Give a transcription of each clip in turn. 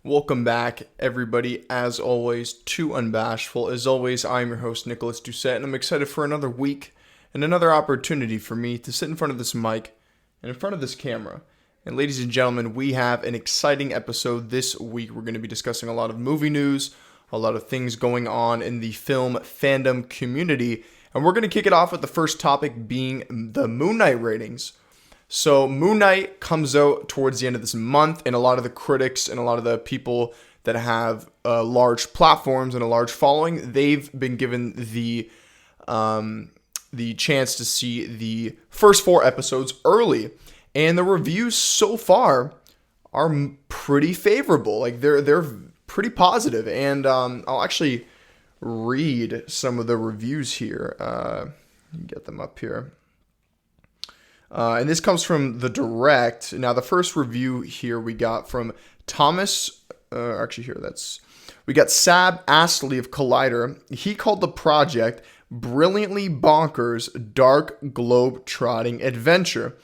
Welcome back, everybody, as always, to Unbashful. As always, I'm your host, Nicholas Doucette, and I'm excited for another week and another opportunity for me to sit in front of this mic and in front of this camera. And ladies and gentlemen, we have an exciting episode this week. We're going to be discussing a lot of movie news, a lot of things going on in the film fandom community, and we're going to kick it off with the first topic being the Moon Knight ratings. So Moon Knight comes out towards the end of this month, and a lot of the critics and a lot of the people that have large platforms and a large following, they've been given the chance to see the first 4 episodes early, and the reviews so far are pretty favorable. Like they're pretty positive, and I'll actually read some of the reviews here. Get them up here. And this comes from The Direct. Now, the first review here we got from Thomas. We got Sab Astley of Collider. He called the project brilliantly bonkers, dark, globe-trotting adventure.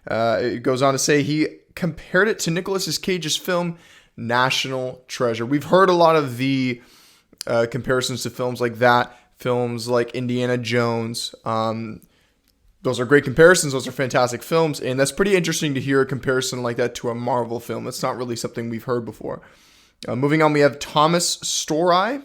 It goes on to say he compared it to Nicolas Cage's film National Treasure. We've heard a lot of the comparisons to films like that, films like Indiana Jones. Those are great comparisons. Those are fantastic films. And that's pretty interesting to hear a comparison like that to a Marvel film. It's not really something we've heard before. Moving on, we have Thomas Story.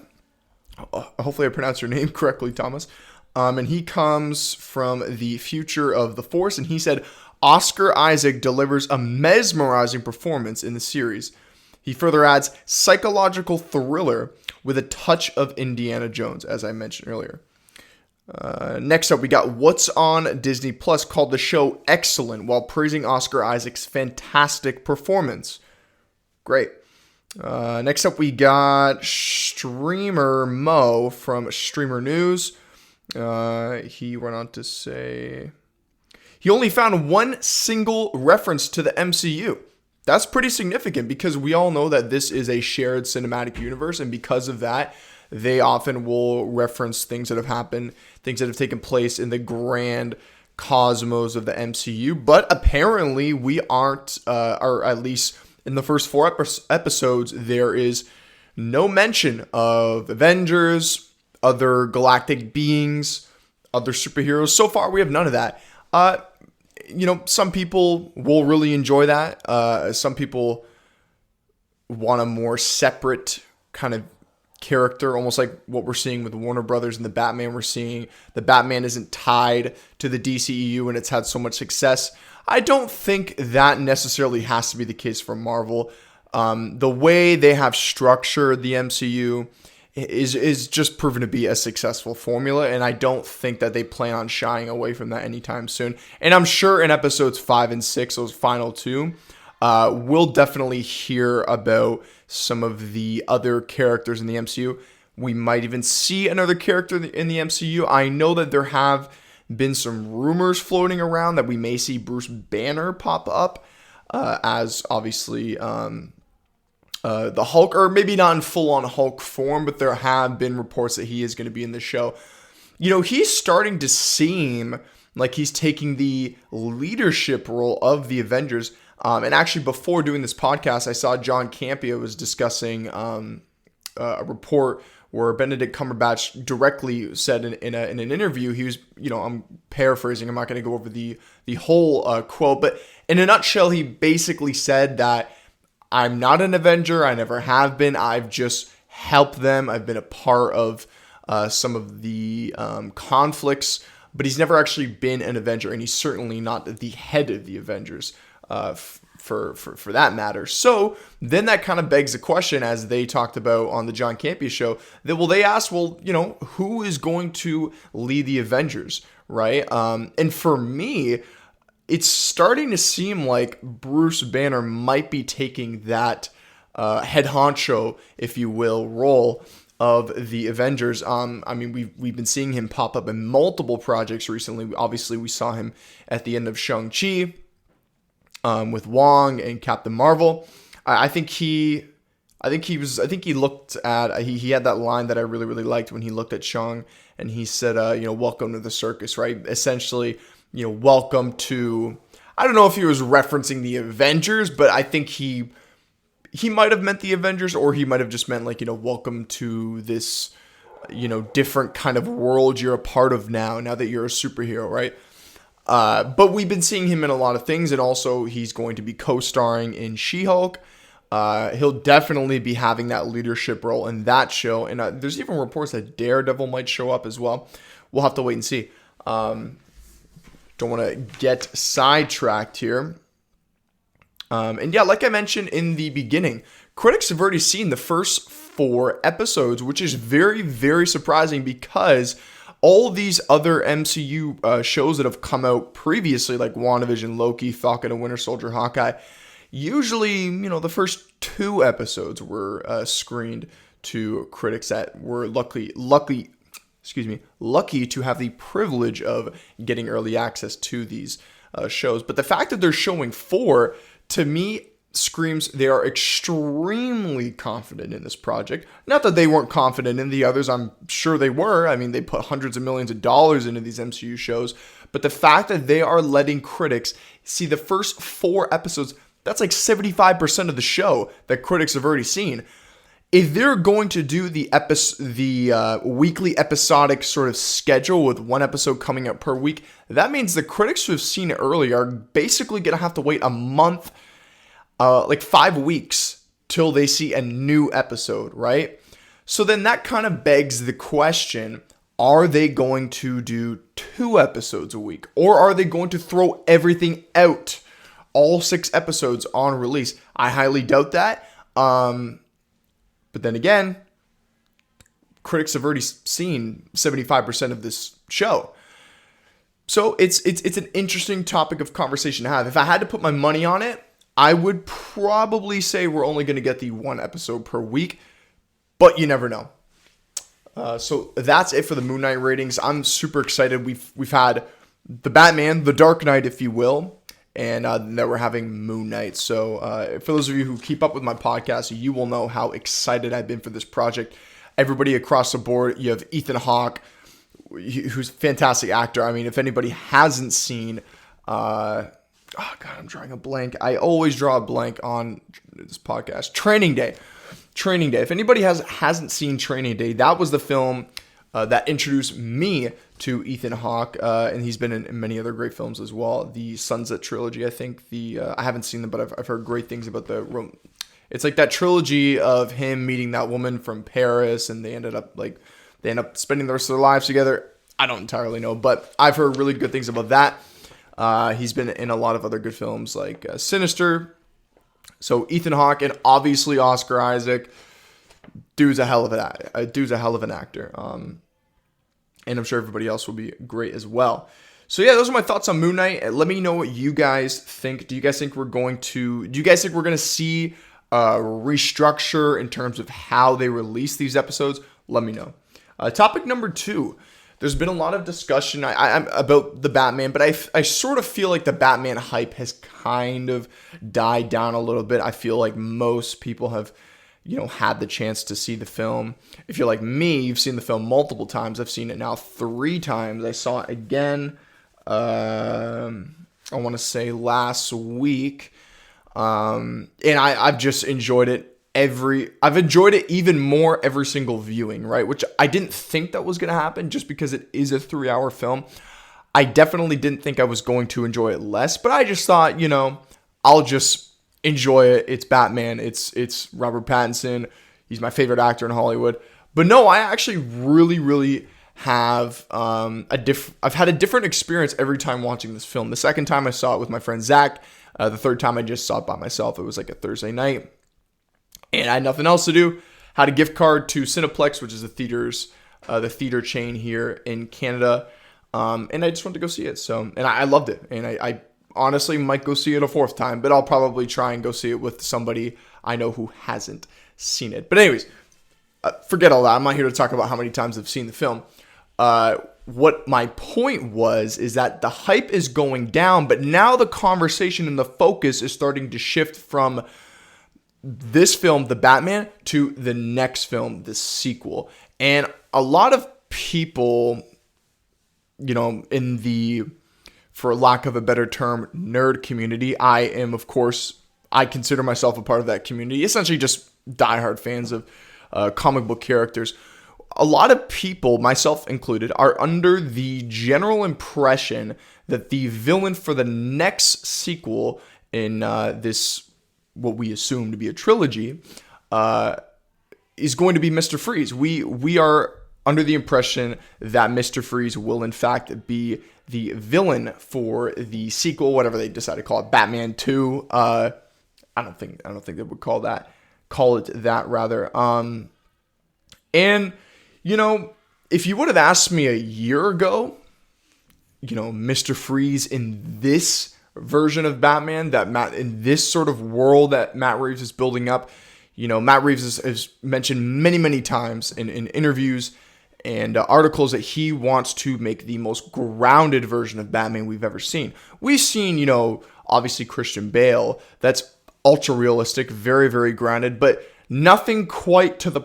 Hopefully I pronounced your name correctly, Thomas. And he comes from the future of the Force. And he said, Oscar Isaac delivers a mesmerizing performance in the series. He further adds, psychological thriller with a touch of Indiana Jones, as I mentioned earlier. Next up, we got What's on Disney Plus called the show excellent while praising Oscar Isaac's fantastic performance. Great. Next up, we got Streamer Mo from Streamer News. He went on to say he only found one single reference to the MCU. That's pretty significant because we all know that this is a shared cinematic universe, and because of that, they often will reference things that have happened, things that have taken place in the grand cosmos of the MCU. But apparently we aren't, or at least in the first 4 episodes, there is no mention of Avengers, other galactic beings, other superheroes. So far, we have none of that. Some people will really enjoy that. Some people want a more separate kind of character, almost like what we're seeing with Warner Brothers and the Batman. We're seeing the Batman isn't tied to the DCEU and it's had so much success. I don't think that necessarily has to be the case for Marvel. The way they have structured the MCU is just proven to be a successful formula, and I don't think that they plan on shying away from that anytime soon. And I'm sure in episodes 5 and 6, those final 2, we'll definitely hear about some of the other characters in the MCU. We might even see another character in the MCU. I know that there have been some rumors floating around that we may see Bruce Banner pop up as obviously the Hulk, or maybe not in full-on Hulk form, but there have been reports that he is going to be in the show. He's starting to seem like he's taking the leadership role of the Avengers. And actually, before doing this podcast, I saw John Campea was discussing a report where Benedict Cumberbatch directly said in an interview, he was, I'm paraphrasing, I'm not going to go over the whole quote, but in a nutshell, he basically said that I'm not an Avenger, I never have been, I've just helped them, I've been a part of some of the conflicts, but he's never actually been an Avenger, and he's certainly not the head of the Avengers. For that matter. So then that kind of begs the question, as they talked about on the John Campea show, that they asked, who is going to lead the Avengers, right? And for me, it's starting to seem like Bruce Banner might be taking that head honcho, if you will, role of the Avengers. We've been seeing him pop up in multiple projects recently. Obviously, we saw him at the end of Shang-Chi. With Wong and Captain Marvel. I think he looked at, he had that line that I really, really liked when he looked at Shang and he said, welcome to the circus, right? Essentially, welcome to, I don't know if he was referencing the Avengers, but I think he he might have meant the Avengers, or he might have just meant like, welcome to this, different kind of world you're a part of now that you're a superhero, right? But we've been seeing him in a lot of things, and also he's going to be co-starring in She-Hulk. He'll definitely be having that leadership role in that show, and there's even reports that Daredevil might show up as well. We'll have to wait and see. Don't want to get sidetracked here. And yeah, like I mentioned in the beginning, critics have already seen the first 4 episodes, which is very, very surprising because all these other MCU shows that have come out previously, like WandaVision, Loki, Falcon and Winter Soldier, Hawkeye, usually, the first 2 episodes were screened to critics that were lucky to have the privilege of getting early access to these shows. But the fact that they're showing 4, to me, screams they are extremely confident in this project. Not that they weren't confident in the others. I'm sure they were. I mean, they put hundreds of millions of dollars into these MCU shows. But the fact that they are letting critics see the first 4 episodes, that's like 75% of the show that critics have already seen. If they're going to do the weekly episodic sort of schedule with 1 episode coming out per week, that means the critics who have seen it early are basically going to have to wait a month, like 5 weeks, till they see a new episode, right? So then that kind of begs the question, are they going to do 2 episodes a week? Or are they going to throw everything out, all 6 episodes on release? I highly doubt that. But then again, critics have already seen 75% of this show. So it's an interesting topic of conversation to have. If I had to put my money on it, I would probably say we're only going to get the 1 episode per week, but you never know. So that's it for the Moon Knight ratings. I'm super excited. We've had the Batman, the Dark Knight, if you will, and now we're having Moon Knight. So for those of you who keep up with my podcast, you will know how excited I've been for this project. Everybody across the board. You have Ethan Hawke, who's a fantastic actor. I mean, if anybody hasn't seen, oh God, I'm drawing a blank. I always draw a blank on this podcast. Training Day. If anybody hasn't seen Training Day, that was the film that introduced me to Ethan Hawke, and he's been in many other great films as well. The Sunset trilogy, I think. I haven't seen them, but I've heard great things about it's like that trilogy of him meeting that woman from Paris, and they end up spending the rest of their lives together. I don't entirely know, but I've heard really good things about that. He's been in a lot of other good films like Sinister. So Ethan Hawke and obviously Oscar Isaac. Dude's a hell of an actor. And I'm sure everybody else will be great as well. So yeah, those are my thoughts on Moon Knight. Let me know what you guys think. Do you guys think we're going to see a restructure in terms of how they release these episodes? Let me know. Topic number 2. There's been a lot of discussion about the Batman, but I sort of feel like the Batman hype has kind of died down a little bit. I feel like most people have had the chance to see the film. If you're like me, you've seen the film multiple times. I've seen it now 3 times. I saw it again, I want to say last week. And I've just enjoyed it. I've enjoyed it even more every single viewing, right? Which I didn't think that was going to happen just because it is a 3-hour film. I definitely didn't think I was going to enjoy it less, but I just thought, I'll just enjoy it. It's Batman. It's Robert Pattinson. He's my favorite actor in Hollywood. But no, I actually really, really have I've had a different experience every time watching this film. The second time I saw it with my friend Zach. The third time I just saw it by myself. It was like a Thursday night. And I had nothing else to do. Had a gift card to Cineplex, which is the theater chain here in Canada. And I just wanted to go see it. And I loved it. And I honestly might go see it a 4th time, but I'll probably try and go see it with somebody I know who hasn't seen it. But anyways, forget all that. I'm not here to talk about how many times I've seen the film. What my point is that the hype is going down, but now the conversation and the focus is starting to shift from this film, the Batman, to the next film, the sequel. And a lot of people, in the, for lack of a better term, nerd community, I am, of course, I consider myself a part of that community, essentially just diehard fans of comic book characters. A lot of people, myself included, are under the general impression that the villain for the next sequel in this, what we assume to be a trilogy, is going to be Mr. Freeze. We are under the impression that Mr. Freeze will in fact be the villain for the sequel, whatever they decide to call it, Batman 2. I don't think they would call it that rather. And you know, if you would have asked me a year ago, you know, Mr. Freeze in this version of Batman, in this sort of world that Matt Reeves is building up, you know, Matt Reeves has mentioned many, many times in interviews and articles that he wants to make the most grounded version of Batman we've ever seen. We've seen, you know, obviously Christian Bale, that's ultra realistic, very, very grounded, but nothing quite to the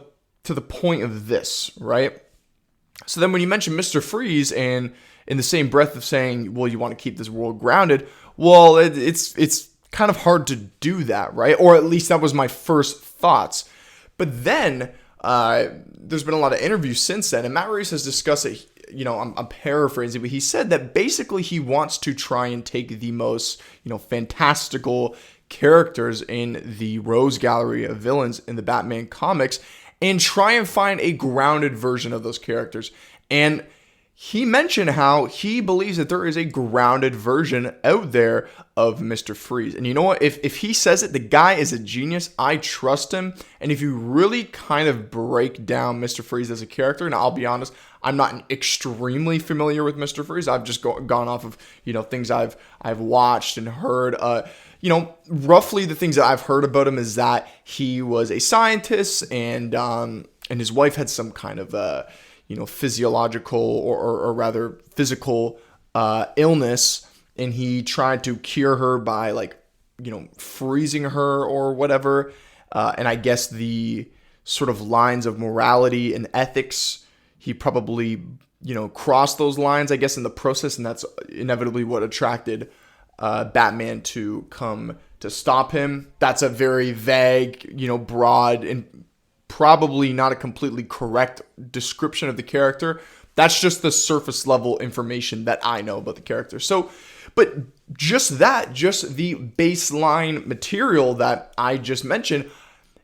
point of this, right? So then when you mention Mr. Freeze and in the same breath of saying, well, you want to keep this world grounded, well, it's kind of hard to do that, right? Or at least that was my first thoughts. But then there's been a lot of interviews since then, and Matt Reeves has discussed it. You know, I'm paraphrasing, but he said that basically he wants to try and take the most, you know, fantastical characters in the Rose Gallery of villains in the Batman comics and try and find a grounded version of those characters. And he mentioned how he believes that there is a grounded version out there of Mr. Freeze. And you know what? If he says it, the guy is a genius. I trust him. And if you really kind of break down Mr. Freeze as a character, and I'll be honest, I'm not extremely familiar with Mr. Freeze. I've just gone off of, you know, things I've watched and heard. You know, roughly the things that I've heard about him is that he was a scientist and his wife had some kind of you know, physiological or rather physical illness, and he tried to cure her by, like, you know, freezing her or whatever. And I guess the sort of lines of morality and ethics, he probably, you know, crossed those lines, I guess, in the process, and that's inevitably what attracted Batman to come to stop him. That's a very vague, you know, broad, and probably not a completely correct description of the character. That's just the surface level information that I know about the character. So, but just the baseline material that I just mentioned,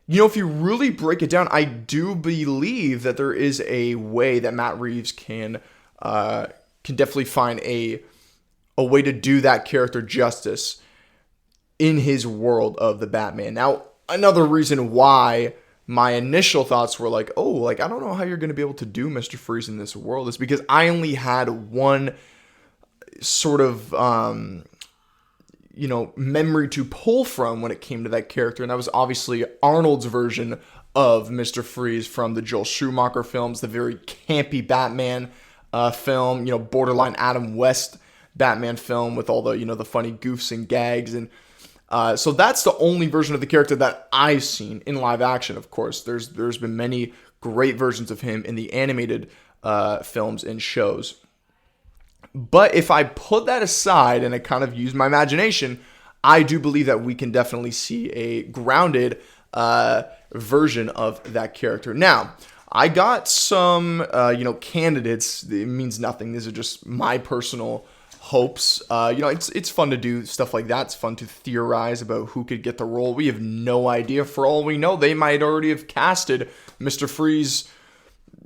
you know, if you really break it down, I do believe that there is a way that Matt Reeves can definitely find a way to do that character justice in his world of the Batman. Now, another reason why my initial thoughts were like, oh, like, I don't know how you're going to be able to do Mr. Freeze in this world, is because I only had one sort of, you know, memory to pull from when it came to that character. And that was obviously Arnold's version of Mr. Freeze from the Joel Schumacher films, the very campy Batman film, you know, borderline Adam West Batman film with all the, you know, the funny goofs and gags. And so that's the only version of the character that I've seen in live action. Of course, there's been many great versions of him in the animated films and shows. But if I put that aside and I kind of use my imagination, I do believe that we can definitely see a grounded version of that character. Now, I got some, you know, candidates. It means nothing. These are just my personal hopes. You know, it's fun to do stuff like that. It's fun to theorize about who could get the role. We have no idea. For all we know, they might already have casted Mr. Freeze,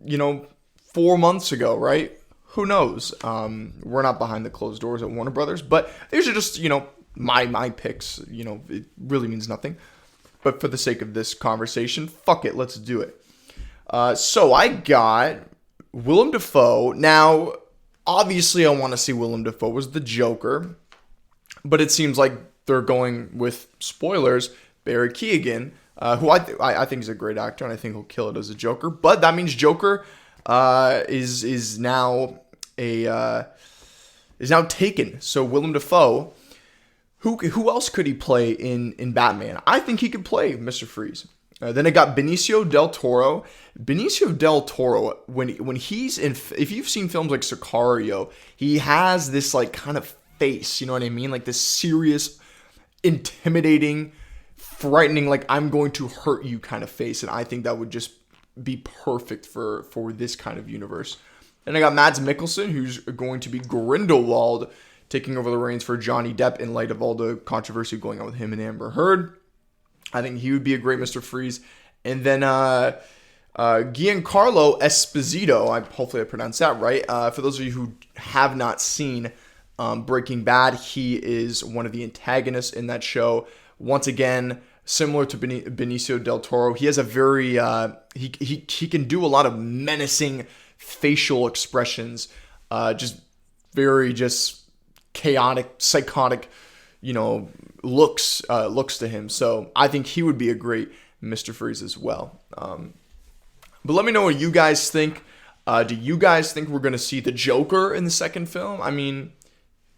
you know, 4 months ago, right? Who knows? We're not behind the closed doors at Warner Brothers, but these are just, you know, my picks. You know, it really means nothing. But for the sake of this conversation, fuck it, let's do it. So I got Willem Dafoe. Now, obviously, I want to see Willem Dafoe as the Joker, but it seems like they're going with, spoilers, Barry Keoghan, who I think is a great actor, and I think he'll kill it as a Joker. But that means Joker is now taken. So Willem Dafoe, who else could he play in Batman? I think he could play Mr. Freeze. Then I got Benicio del Toro. Benicio del Toro, when he's in, if you've seen films like Sicario, he has this like kind of face, you know what I mean? Like this serious, intimidating frightening, like I'm going to hurt you kind of face, and I think that would just be perfect for this kind of universe. And I got Mads Mikkelsen, who's going to be Grindelwald, taking over the reins for Johnny Depp in light of all the controversy going on with him and Amber Heard. I think he would be a great Mr. Freeze. And then Giancarlo Esposito, hopefully I pronounced that right. For those of you who have not seen Breaking Bad, he is one of the antagonists in that show. Once again, similar to Benicio del Toro, he has a very he can do a lot of menacing facial expressions, just very chaotic, psychotic, looks to him. So I think he would be a great Mr. Freeze as well. But let me know what you guys think. Do you guys think we're going to see the Joker in the second film? I mean,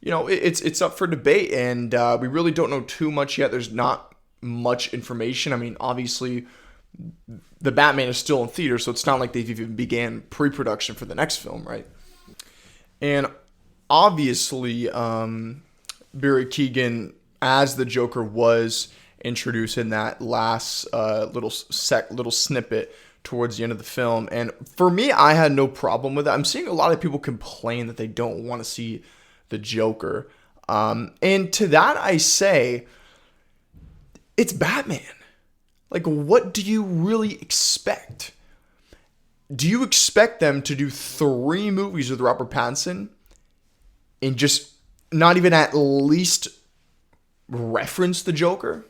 it's up for debate, and we really don't know too much yet. There's not much information. I mean, obviously, the Batman is still in theaters, so it's not like they've even began pre-production for the next film, right? And obviously, Barry Keoghan as the Joker was introduced in that last little snippet towards the end of the film. And for me, I had no problem with it. I'm seeing a lot of people complain that they don't want to see the Joker. And to that I say, it's Batman. Like, what do you really expect? Do you expect them to do 3 movies with Robert Pattinson and just not even at least reference the Joker?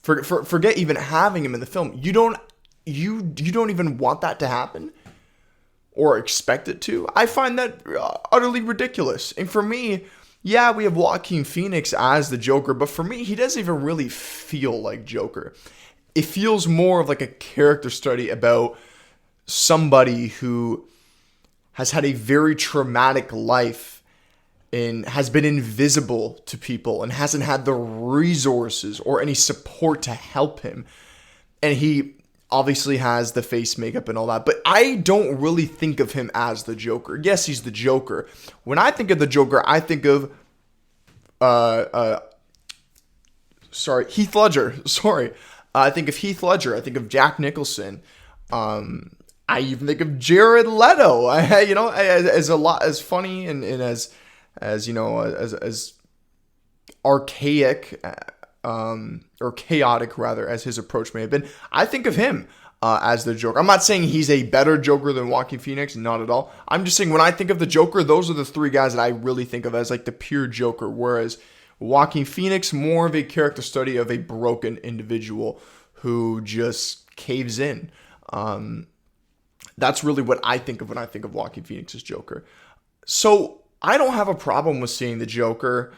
Forget even having him in the film. You don't even want that to happen or expect it to. I find that utterly ridiculous. And for me, yeah, we have Joaquin Phoenix as the Joker, but for me, he doesn't even really feel like Joker. It feels more of like a character study about somebody who has had a very traumatic life and has been invisible to people and hasn't had the resources or any support to help him. And he obviously has the face makeup and all that, but I don't really think of him as the Joker. Yes, he's the Joker. When I think of the Joker, I think of Heath Ledger. I think of Heath Ledger. I think of Jack Nicholson. I even think of Jared Leto. As funny and as archaic or chaotic rather as his approach may have been, I think of him as the Joker. I'm not saying he's a better Joker than Joaquin Phoenix, not at all. I'm just saying when I think of the Joker, those are the 3 guys that I really think of as like the pure Joker, whereas Joaquin Phoenix, more of a character study of a broken individual who just caves in. That's really what I think of when I think of Joaquin Phoenix's Joker. So I don't have a problem with seeing the Joker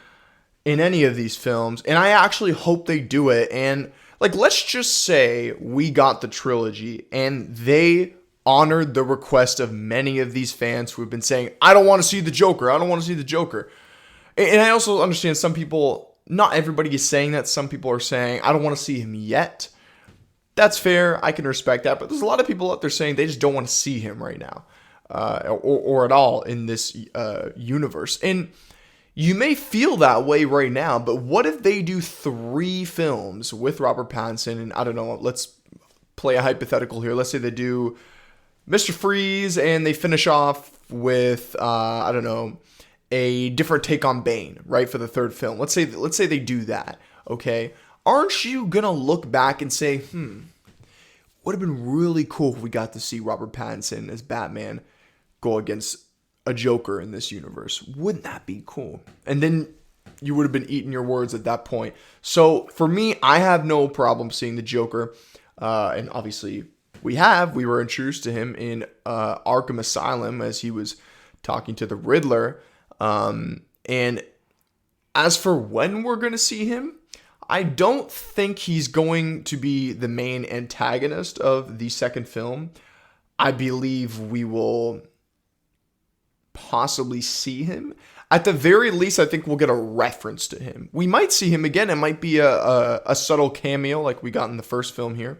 in any of these films, and I actually hope they do it. And like, let's just say we got the trilogy and they honored the request of many of these fans who have been saying, I don't want to see the Joker. I don't want to see the Joker. And I also understand some people, not everybody is saying that. Some people are saying, I don't want to see him yet. That's fair. I can respect that. But there's a lot of people out there saying they just don't want to see him right now or at all in this universe. And you may feel that way right now, but what if they do 3 films with Robert Pattinson? And I don't know, let's play a hypothetical here. Let's say they do Mr. Freeze and they finish off with, a different take on Bane, right, for the 3rd film. Let's say they do that, okay? Aren't you going to look back and say, would have been really cool if we got to see Robert Pattinson as Batman go against a Joker in this universe? Wouldn't that be cool? And then you would have been eating your words at that point. So for me, I have no problem seeing the Joker. And obviously we were introduced to him in Arkham Asylum as he was talking to the Riddler. And as for when we're going to see him, I don't think he's going to be the main antagonist of the second film. I believe we will possibly see him. At the very least, I think we'll get a reference to him. We might see him again. It might be a subtle cameo like we got in the first film here.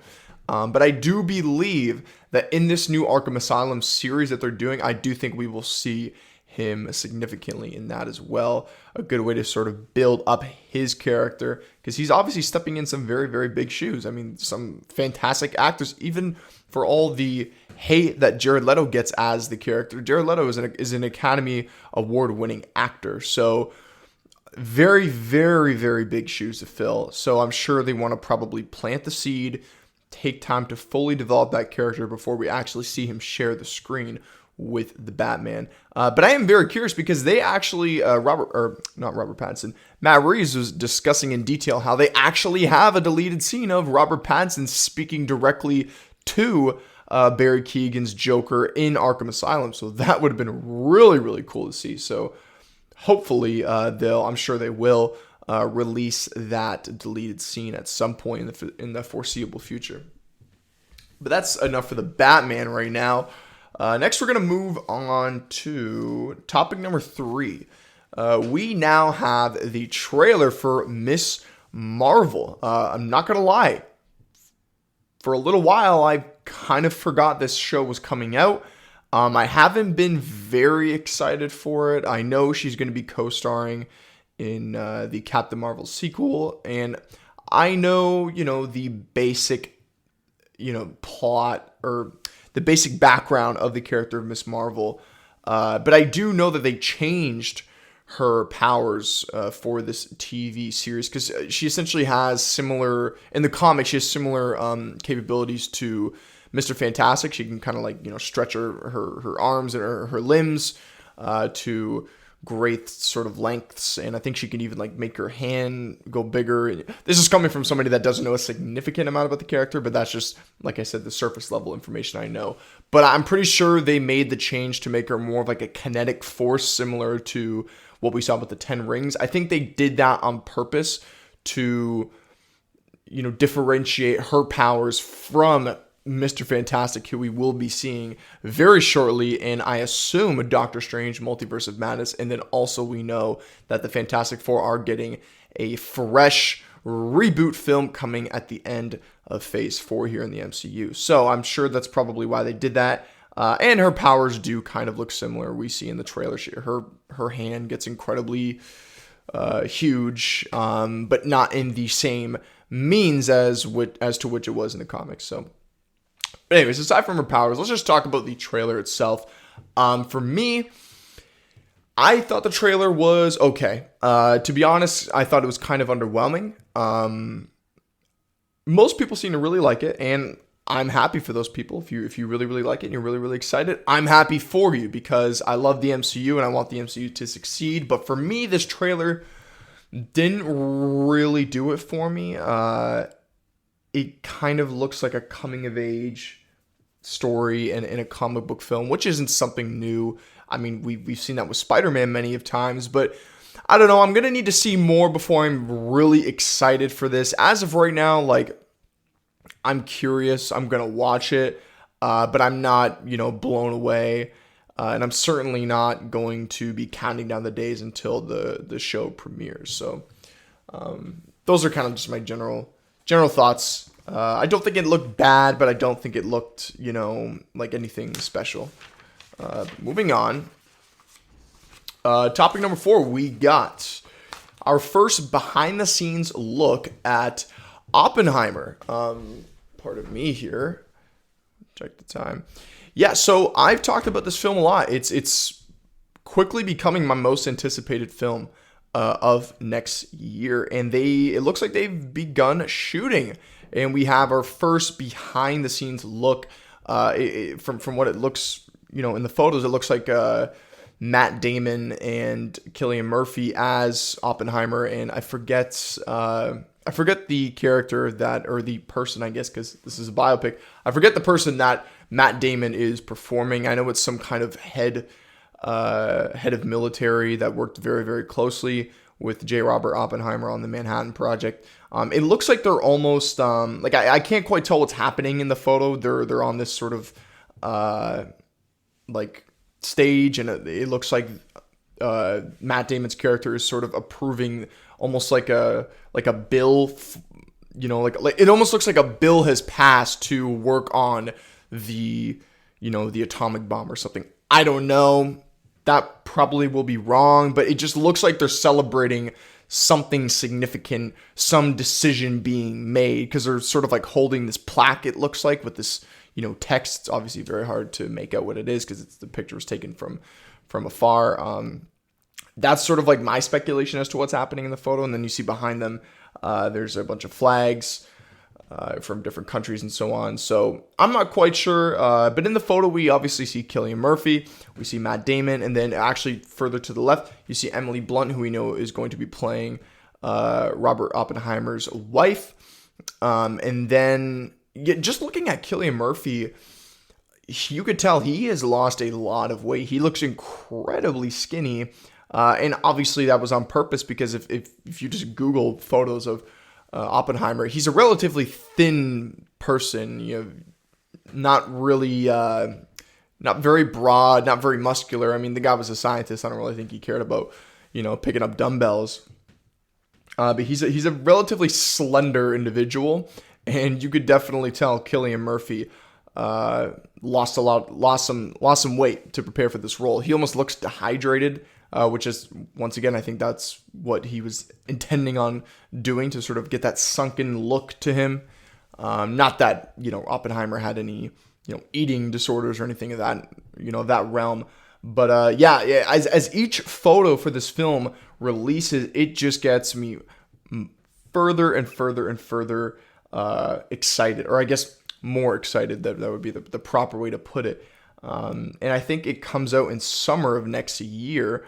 But I do believe that in this new Arkham Asylum series that they're doing, I do think we will see him significantly in that as well. A good way to sort of build up his character, because he's obviously stepping in some very, very big shoes. I mean, some fantastic actors, even for all the hate that Jared Leto gets as the character. Jared Leto is an Academy Award-winning actor, so very, very, very big shoes to fill. So I'm sure they want to probably plant the seed, take time to fully develop that character before we actually see him share the screen with the Batman. But I am very curious, because they actually, Robert Pattinson, Matt Reeves was discussing in detail how they actually have a deleted scene of Robert Pattinson speaking directly to Barry Keoghan's Joker in Arkham Asylum. So that would have been really, really cool to see. So hopefully I'm sure they will release that deleted scene at some point in the foreseeable future. But that's enough for the Batman right now. Next, we're going to move on to topic number 3. We now have the trailer for Miss Marvel. I'm not going to lie. For a little while, I kind of forgot this show was coming out. I haven't been very excited for it. I know she's going to be co-starring in the Captain Marvel sequel. And I know, the basic, plot or the basic background of the character of Miss Marvel. But I do know that they changed her powers for this TV series, because she essentially has similar, in the comics, she has similar capabilities to Mr. Fantastic. She can kind of stretch her arms and her limbs to great sort of lengths, and I think she can even make her hand go bigger. This is coming from somebody that doesn't know a significant amount about the character, but that's just, like I said, the surface level information I know. But I'm pretty sure they made the change to make her more of a kinetic force, similar to what we saw with the 10 Rings. I think they did that on purpose to, differentiate her powers from Mr. Fantastic, who we will be seeing very shortly in, I assume, Doctor Strange Multiverse of Madness. And then also we know that the Fantastic Four are getting a fresh reboot film coming at the end of Phase 4 here in the MCU. So I'm sure that's probably why they did that. And her powers do kind of look similar. We see in the trailer, her hand gets incredibly huge, but not in the same means as to which it was in the comics. So, but anyways, aside from her powers, let's just talk about the trailer itself. For me, I thought the trailer was okay. To be honest, I thought it was kind of underwhelming. Most people seem to really like it, and I'm happy for those people. If you really, really like it and you're really, really excited, I'm happy for you, because I love the MCU and I want the MCU to succeed. But for me, this trailer didn't really do it for me. It kind of looks like a coming of age story in a comic book film, which isn't something new. I mean, we've seen that with Spiderman many of times, but I don't know. I'm going to need to see more before I'm really excited for this. As of right now, I'm curious. I'm going to watch it, but I'm not, blown away. And I'm certainly not going to be counting down the days until the show premieres. So those are kind of just my general thoughts. I don't think it looked bad, but I don't think it looked, like anything special. Moving on. Topic number 4, we got our first behind-the-scenes look at Oppenheimer. Pardon me here. Check the time. Yeah, so I've talked about this film a lot. It's quickly becoming my most anticipated film of next year, and it looks like they've begun shooting, and we have our first behind-the-scenes look. From what it looks, in the photos, it looks like Matt Damon and Cillian Murphy as Oppenheimer, and I forget the character or the person, I guess, because this is a biopic. I forget the person that Matt Damon is performing. I know it's some kind of head of military that worked very, very closely with J. Robert Oppenheimer on the Manhattan Project. It looks like they're almost I can't quite tell what's happening in the photo. They're on this sort of stage, and it looks like Matt Damon's character is sort of approving, almost like a bill, it almost looks like a bill has passed to work on the atomic bomb or something. I don't know. that probably will be wrong, but it just looks like they're celebrating something significant, some decision being made, because they're sort of like holding this plaque, it looks like, with this, text. It's obviously very hard to make out what it is because the picture was taken from afar. That's sort of like my speculation as to what's happening in the photo. And then you see behind them, there's a bunch of flags from different countries and so on. So I'm not quite sure. But in the photo, we obviously see Cillian Murphy. We see Matt Damon. And then actually further to the left, you see Emily Blunt, who we know is going to be playing Robert Oppenheimer's wife. And then just looking at Cillian Murphy, you could tell he has lost a lot of weight. He looks incredibly skinny. And obviously that was on purpose, because if you just Google photos of Oppenheimer, he's a relatively thin person, not really, not very broad, not very muscular. I mean, the guy was a scientist. I don't really think he cared about, picking up dumbbells. But he's a relatively slender individual, and you could definitely tell Cillian Murphy lost some weight to prepare for this role. He almost looks dehydrated. Which is, once again, I think that's what he was intending on doing, to sort of get that sunken look to him. Not that, Oppenheimer had any, eating disorders or anything of that, that realm. But as each photo for this film releases, it just gets me further and further and further excited, or I guess more excited. That would be the proper way to put it. And I think it comes out in summer of next year.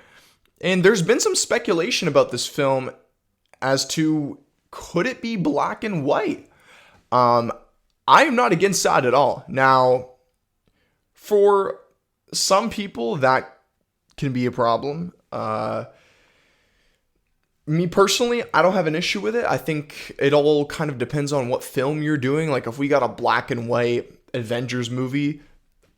And there's been some speculation about this film as to, could it be black and white? I am not against that at all. Now, for some people, that can be a problem. Me personally, I don't have an issue with it. I think it all kind of depends on what film you're doing. Like, if we got a black and white Avengers movie,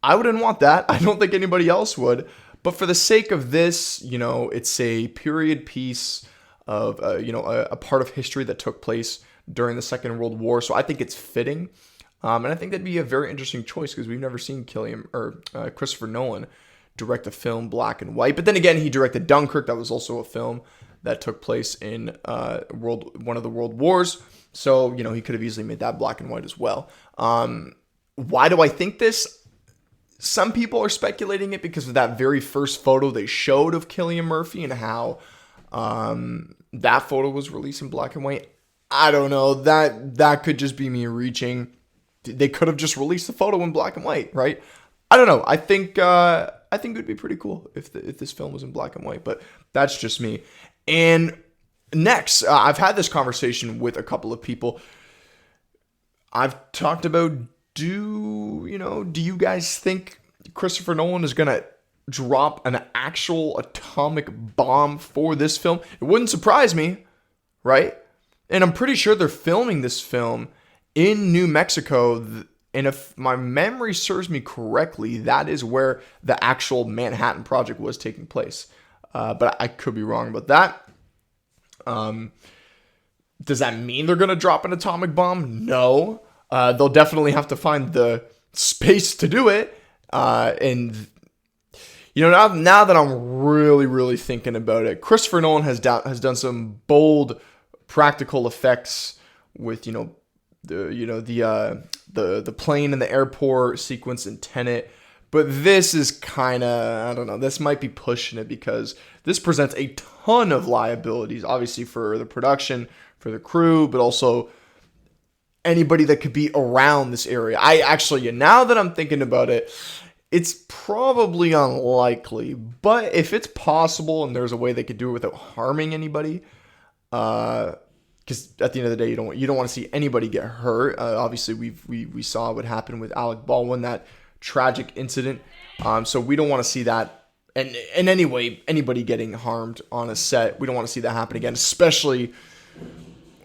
I wouldn't want that. I don't think anybody else would. But for the sake of this, it's a period piece of, a part of history that took place during the Second World War. So I think it's fitting. And I think that'd be a very interesting choice, because we've never seen Christopher Nolan direct a film black and white. But then again, he directed Dunkirk. That was also a film that took place in one of the world wars. So, he could have easily made that black and white as well. Why do I think this? Some people are speculating it because of that very first photo they showed of Cillian Murphy, and how that photo was released in black and white. I don't know. That could just be me reaching. They could have just released the photo in black and white, right? I don't know. I think it would be pretty cool if this film was in black and white, but that's just me. And next, I've had this conversation with a couple of people. I've talked about, do you guys think Christopher Nolan is going to drop an actual atomic bomb for this film? It wouldn't surprise me, right? And I'm pretty sure they're filming this film in New Mexico. And if my memory serves me correctly, that is where the actual Manhattan Project was taking place. But I could be wrong about that. Does that mean they're going to drop an atomic bomb? No. They'll definitely have to find the space to do it. And now that I'm really, really thinking about it, Christopher Nolan has done some bold practical effects with the plane in the airport sequence in Tenet. But this is kind of, I don't know, this might be pushing it, because this presents a ton of liabilities, obviously for the production, for the crew, but also anybody that could be around this area. Now that I'm thinking about it, it's probably unlikely. But if it's possible and there's a way they could do it without harming anybody, because at the end of the day, you don't want to see anybody get hurt. Obviously, we saw what happened with Alec Baldwin, that tragic incident. So we don't want to see that. And in any way, anybody getting harmed on a set, we don't want to see that happen again, especially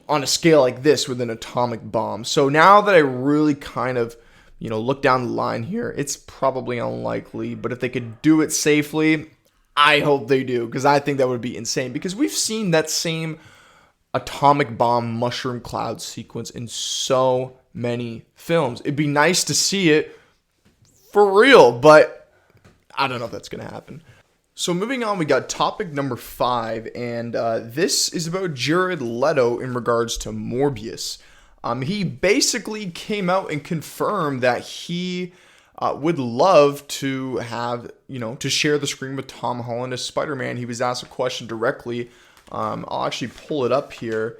on a scale like this with an atomic bomb. So now that I really kind of, look down the line here, it's probably unlikely. But if they could do it safely, I hope they do, because I think that would be insane. Because we've seen that same atomic bomb mushroom cloud sequence in so many films. It'd be nice to see it for real, but I don't know if that's going to happen. So moving on, we got topic number 5, and this is about Jared Leto in regards to Morbius. He basically came out and confirmed that he would love to have, to share the screen with Tom Holland as Spider-Man. He was asked a question directly. I'll actually pull it up here,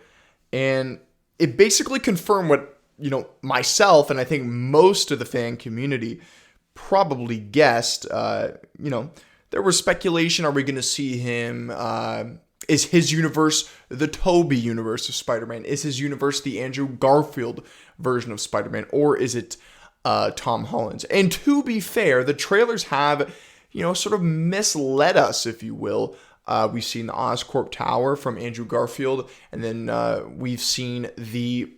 and it basically confirmed what, myself and I think most of the fan community probably guessed. There was speculation, are we going to see him, is his universe the Tobey universe of Spider-Man? Is his universe the Andrew Garfield version of Spider-Man? Or is it Tom Holland's? And to be fair, the trailers have, sort of misled us, if you will. We've seen the Oscorp Tower from Andrew Garfield, and then we've seen the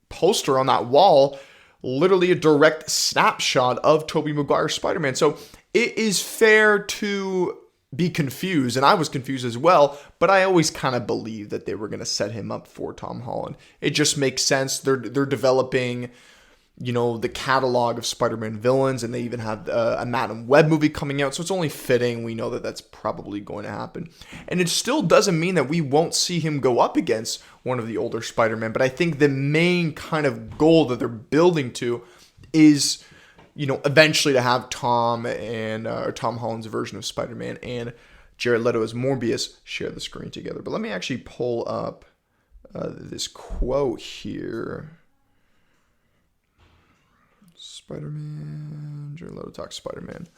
poster on that wall, literally a direct snapshot of Tobey Maguire's Spider-Man. So it is fair to be confused, and I was confused as well, but I always kind of believed that they were going to set him up for Tom Holland. It just makes sense. They're developing, the catalog of Spider-Man villains, and they even have a Madam Web movie coming out, so it's only fitting. We know that that's probably going to happen. And it still doesn't mean that we won't see him go up against one of the older Spider-Man, but I think the main kind of goal that they're building to is, eventually to have Tom and Tom Holland's version of Spider-Man and Jared Leto as Morbius share the screen together. But let me actually pull up this quote here. Spider-Man, Jared Leto talks Spider-Man.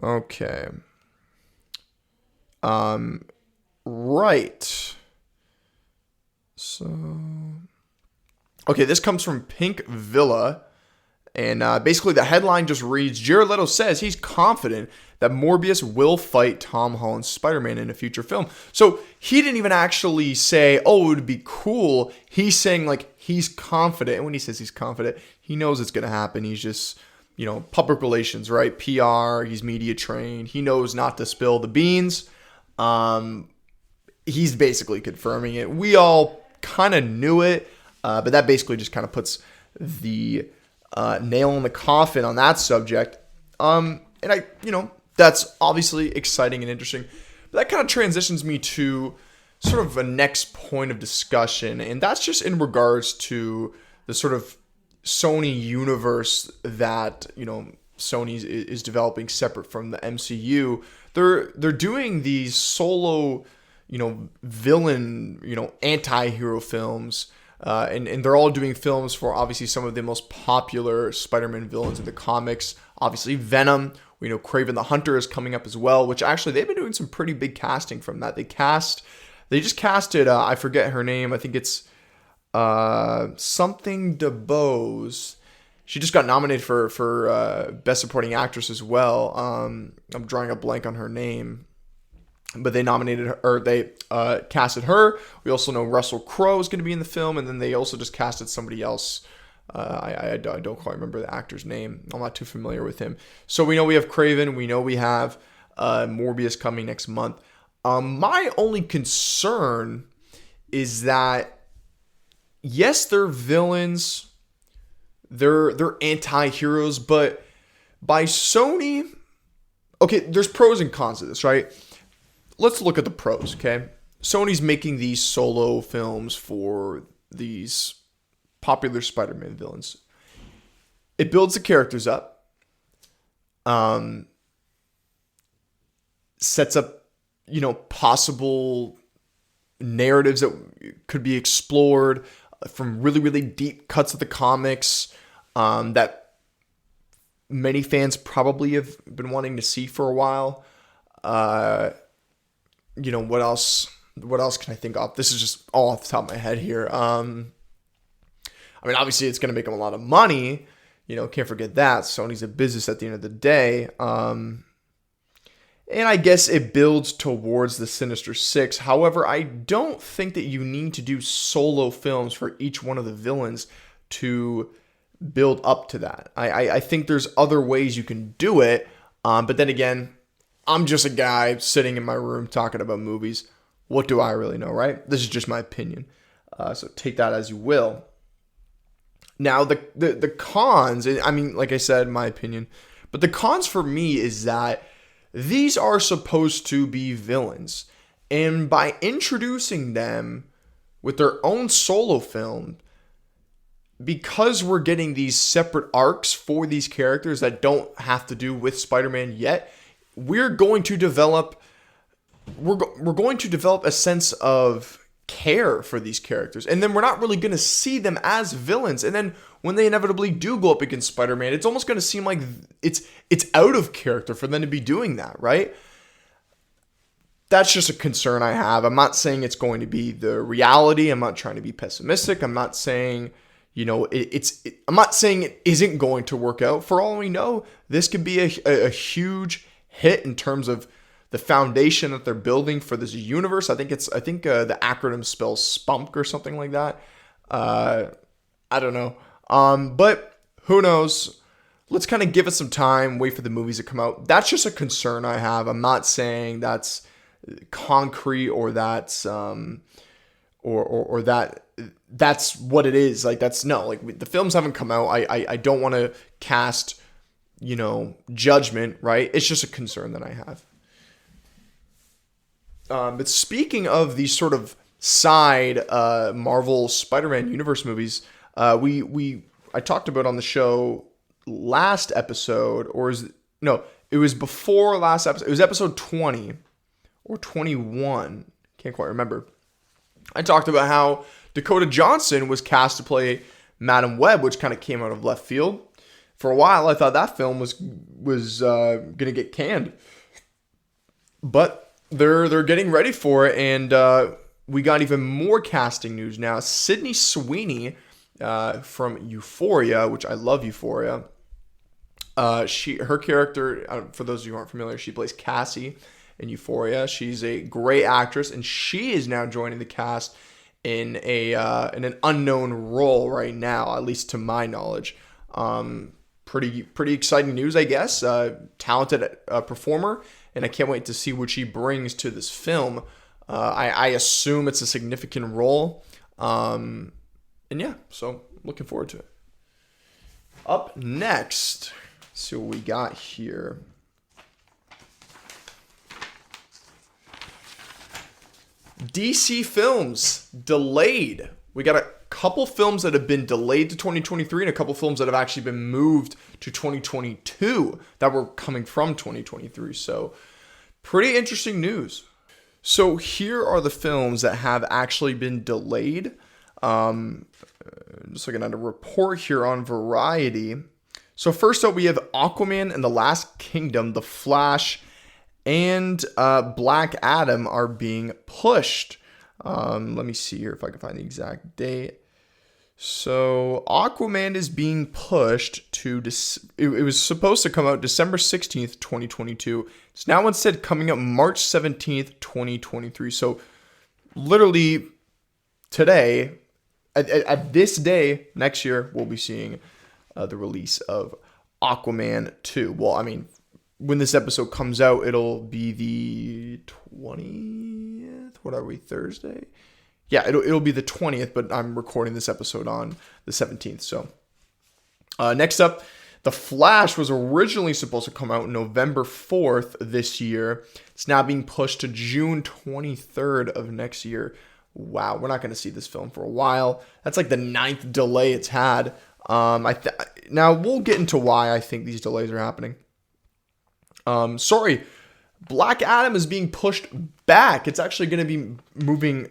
Okay. Right. So, okay, this comes from Pink Villa. And basically the headline just reads, Jared Leto says he's confident that Morbius will fight Tom Holland's Spider-Man in a future film. So he didn't even actually say, oh, it would be cool. He's saying, he's confident. And when he says he's confident, he knows it's going to happen. He's just, public relations, right? PR, he's media trained. He knows not to spill the beans. He's basically confirming it. We all kind of knew it, but that basically just kind of puts the nail in the coffin on that subject. And that's obviously exciting and interesting. But that kind of transitions me to sort of a next point of discussion, and that's just in regards to the sort of Sony universe that, Sony is developing separate from the MCU. They're doing these solo, villain, anti-hero films. And they're all doing films for obviously some of the most popular Spider-Man villains in the comics. Obviously Venom. We know Kraven the Hunter is coming up as well, which actually they've been doing some pretty big casting from that. They just casted, I forget her name. I think it's something DeBose. She just got nominated for Best Supporting Actress as well. I'm drawing a blank on her name. But they nominated her, or they casted her. We also know Russell Crowe is going to be in the film, and then they also just casted somebody else. I don't quite remember the actor's name. I'm not too familiar with him. So we know we have Kraven. We know we have Morbius coming next month. My only concern is that, yes, they're villains. They're anti-heroes, but by Sony, okay, there's pros and cons to this, right? Let's look at the pros, okay? Sony's making these solo films for these popular Spider-Man villains. It builds the characters up. Sets up, possible narratives that could be explored from really, really deep cuts of the comics that many fans probably have been wanting to see for a while. What else can I think of? This is just all off the top of my head here. Obviously it's going to make them a lot of money. Can't forget that. Sony's a business at the end of the day. And I guess it builds towards the Sinister Six. However, I don't think that you need to do solo films for each one of the villains to build up to that. I think there's other ways you can do it. But then again, I'm just a guy sitting in my room talking about movies. What do I really know, right? This is just my opinion. So take that as you will. Now, the cons, like I said, my opinion, but the cons for me is that these are supposed to be villains. And by introducing them with their own solo film, because we're getting these separate arcs for these characters that don't have to do with Spider-Man yet, we're going to develop a sense of care for these characters, and then we're not really going to see them as villains. And then when they inevitably do go up against Spider-Man, it's almost going to seem like it's out of character for them to be doing that, right? That's just a concern I have. I'm not saying it's going to be the reality. I'm not trying to be pessimistic. I'm not saying, I'm not saying it isn't going to work out. For all we know, this could be a huge hit in terms of the foundation that they're building for this universe. I think the acronym spells SPUMP or something like that. I don't know. But who knows? Let's kind of give it some time, wait for the movies to come out. That's just a concern I have. I'm not saying that's concrete or that's or that's what it is. Like, that's no, like, the films haven't come out. I don't want to cast, judgment, right? It's just a concern that I have. But speaking of these sort of side Marvel Spider-Man universe movies, I talked about on the show last episode, it was before last episode. It was episode 20 or 21. Can't quite remember. I talked about how Dakota Johnson was cast to play Madam Web, which kind of came out of left field. For a while, I thought that film was going to get canned. But they're getting ready for it, and we got even more casting news now. Sydney Sweeney from Euphoria, which I love Euphoria. Her character, for those of you who aren't familiar, she plays Cassie in Euphoria. She's a great actress, and she is now joining the cast in an unknown role right now, at least to my knowledge. Pretty exciting news, I guess. Talented performer, and I can't wait to see what she brings to this film. I assume it's a significant role, and yeah, so looking forward to it. Up next, let's see what we got here. DC films delayed. We got a couple films that have been delayed to 2023 and a couple films that have actually been moved to 2022 that were coming from 2023. So pretty interesting news. So here are the films that have actually been delayed. Just looking at a report here on Variety. So first up, we have Aquaman and the Last Kingdom, The Flash, and Black Adam are being pushed. Let me see here if I can find the exact date. So Aquaman is being pushed to it was supposed to come out December 16th, 2022. It's now instead coming up March 17th, 2023. So literally today, at this day next year, we'll be seeing the release of Aquaman 2. Well, I mean, when this episode comes out, it'll be the 20th. What are we, Thursday? Yeah, it'll be the 20th, but I'm recording this episode on the 17th. So next up, The Flash was originally supposed to come out November 4th this year. It's now being pushed to June 23rd of next year. Wow, we're not going to see this film for a while. That's like the 9th delay it's had. Now, we'll get into why I think these delays are happening. Black Adam is being pushed back. It's actually going to be moving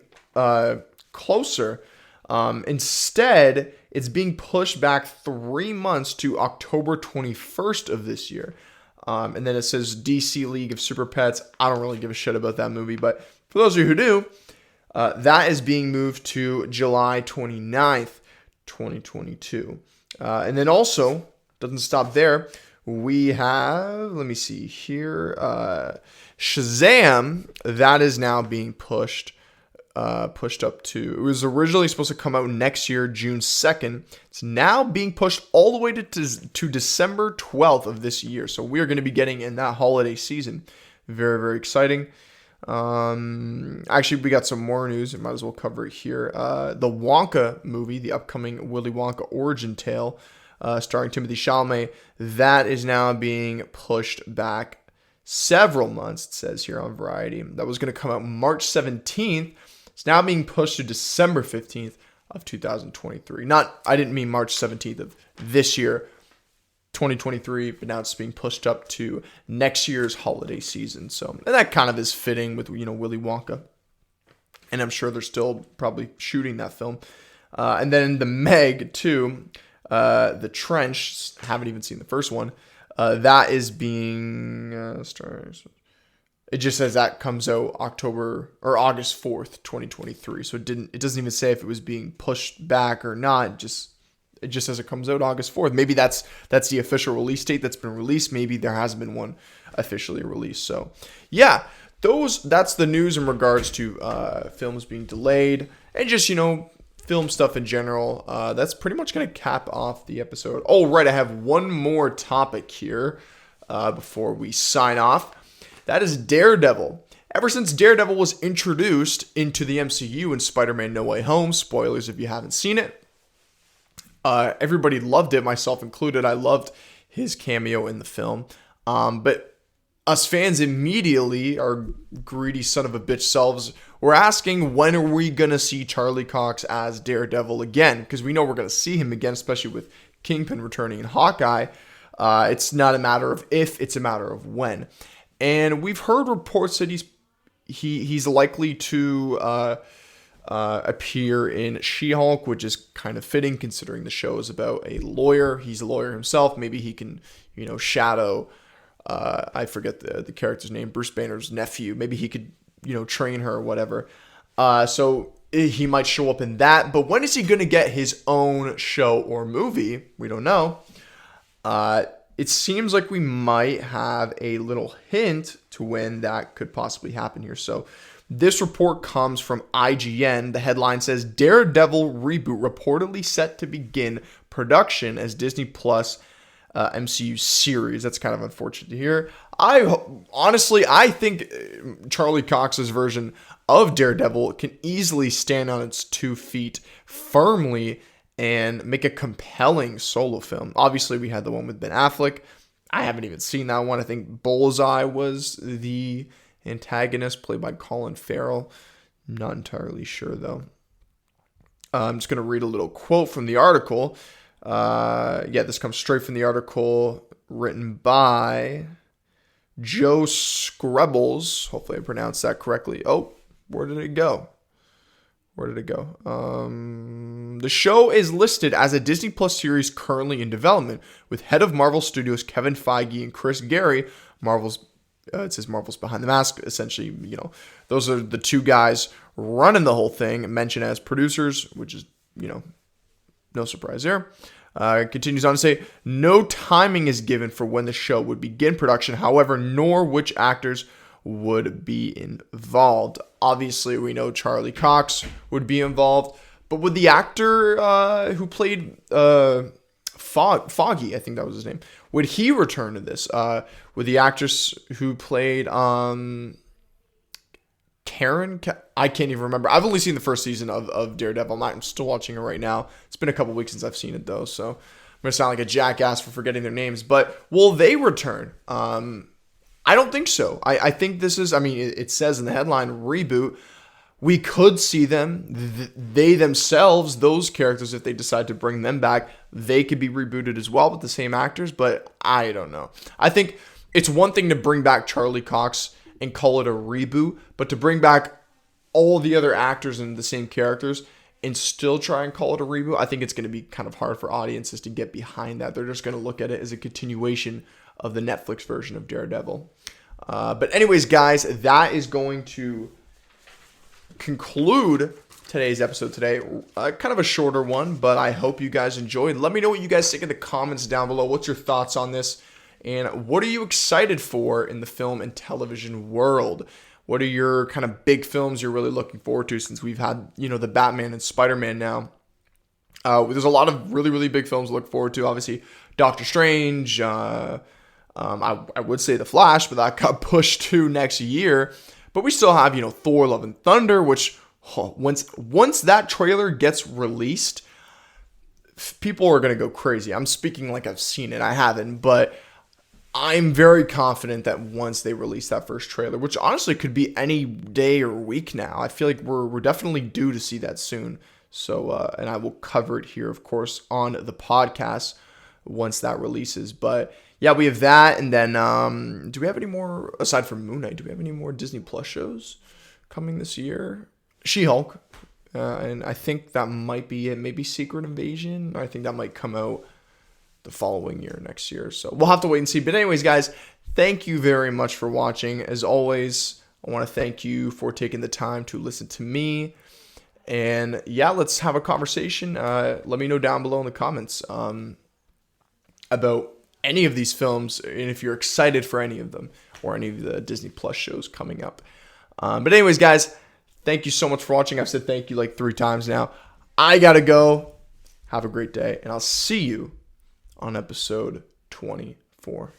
closer. Instead, it's being pushed back 3 months to October 21st of this year. And then it says DC League of Super Pets. I don't really give a shit about that movie, but for those of you who do, that is being moved to July 29th, 2022. And then also, doesn't stop there. We have, let me see here, Shazam, that is now being pushed up to, it was originally supposed to come out next year, June 2nd. It's now being pushed all the way to December 12th of this year. So we're going to be getting in that holiday season. Very, very exciting. Actually, we got some more news. I might as well cover it here. The Wonka movie, the upcoming Willy Wonka origin tale, starring Timothée Chalamet, that is now being pushed back several months, it says here on Variety, that was going to come out March 17th. It's now being pushed to December 15th of 2023. I didn't mean March 17th of this year, 2023, but now it's being pushed up to next year's holiday season. So, and that kind of is fitting with, Willy Wonka. And I'm sure they're still probably shooting that film. And then the Meg 2, The Trench, haven't even seen the first one. That is being, it just says that comes out August 4th, 2023. So it doesn't even say if it was being pushed back or not. It just says it comes out August 4th. Maybe that's the official release date that's been released. Maybe there hasn't been one officially released. So yeah, that's the news in regards to films being delayed and just, film stuff in general. That's pretty much going to cap off the episode. Oh, right. I have one more topic here before we sign off. That is Daredevil. Ever since Daredevil was introduced into the MCU in Spider-Man No Way Home, spoilers if you haven't seen it, everybody loved it, myself included. I loved his cameo in the film. But us fans immediately, our greedy son of a bitch selves, were asking, when are we going to see Charlie Cox as Daredevil again? Because we know we're going to see him again, especially with Kingpin returning in Hawkeye. It's not a matter of if, it's a matter of when. And we've heard reports that he's likely to appear in She-Hulk, which is kind of fitting considering the show is about a lawyer. He's a lawyer himself. Maybe he can, shadow, I forget the character's name, Bruce Banner's nephew. Maybe he could, train her or whatever. So he might show up in that. But when is he going to get his own show or movie? We don't know. It seems like we might have a little hint to when that could possibly happen here. So this report comes from IGN. The headline says, Daredevil Reboot reportedly set to begin production as Disney Plus MCU series. That's kind of unfortunate to hear. I think Charlie Cox's version of Daredevil can easily stand on its 2 feet firmly and make a compelling solo film. Obviously, we had the one with Ben Affleck. I haven't even seen that one. I think Bullseye was the antagonist, played by Colin Farrell. Not entirely sure, though. I'm just going to read a little quote from the article. This comes straight from the article written by Joe Screbbles. Hopefully I pronounced that correctly. Oh, where did it go? The show is listed as a Disney Plus series currently in development, with head of Marvel Studios Kevin Feige and Chris Gary, it says Marvel's Behind the Mask, essentially, those are the two guys running the whole thing, mentioned as producers, which is, no surprise there. Continues on to say, no timing is given for when the show would begin production, however, nor which actors would be involved. Obviously, we know Charlie Cox would be involved, but would the actor who played Foggy, I think that was his name, would he return to this? Would the actress who played Karen? I can't even remember. I've only seen the first season of Daredevil. I'm still watching it right now. It's been a couple weeks since I've seen it, though, so I'm going to sound like a jackass for forgetting their names. But will they return? I don't think so. I think this is, it says in the headline, reboot. We could see them, they themselves, those characters, if they decide to bring them back, they could be rebooted as well with the same actors, but I don't know. I think it's one thing to bring back Charlie Cox and call it a reboot, but to bring back all the other actors and the same characters and still try and call it a reboot, I think it's going to be kind of hard for audiences to get behind that. They're just going to look at it as a continuation of the Netflix version of Daredevil. But anyways, guys, that is going to conclude today's episode today. Kind of a shorter one, but I hope you guys enjoyed. Let me know what you guys think in the comments down below. What's your thoughts on this? And what are you excited for in the film and television world? What are your kind of big films you're really looking forward to, since we've had, the Batman and Spider-Man now? There's a lot of really, really big films to look forward to. Obviously, Doctor Strange. I would say The Flash, but that got pushed to next year. But we still have, Thor: Love and Thunder, which once that trailer gets released, people are going to go crazy. I'm speaking like I've seen it. I haven't, but I'm very confident that once they release that first trailer, which honestly could be any day or week now, I feel like we're definitely due to see that soon. So, and I will cover it here, of course, on the podcast once that releases. But yeah, we have that. And then, do we have any more, aside from Moon Knight, do we have any more Disney Plus shows coming this year? She-Hulk. And I think that might be it. Maybe Secret Invasion. I think that might come out the following year, next year. So we'll have to wait and see. But anyways, guys, thank you very much for watching. As always, I want to thank you for taking the time to listen to me. And yeah, let's have a conversation. Let me know down below in the comments about any of these films, and if you're excited for any of them or any of the Disney Plus shows coming up. But anyways, guys, thank you so much for watching. I've said thank you like 3 times now. I gotta go. Have a great day, and I'll see you on episode 24.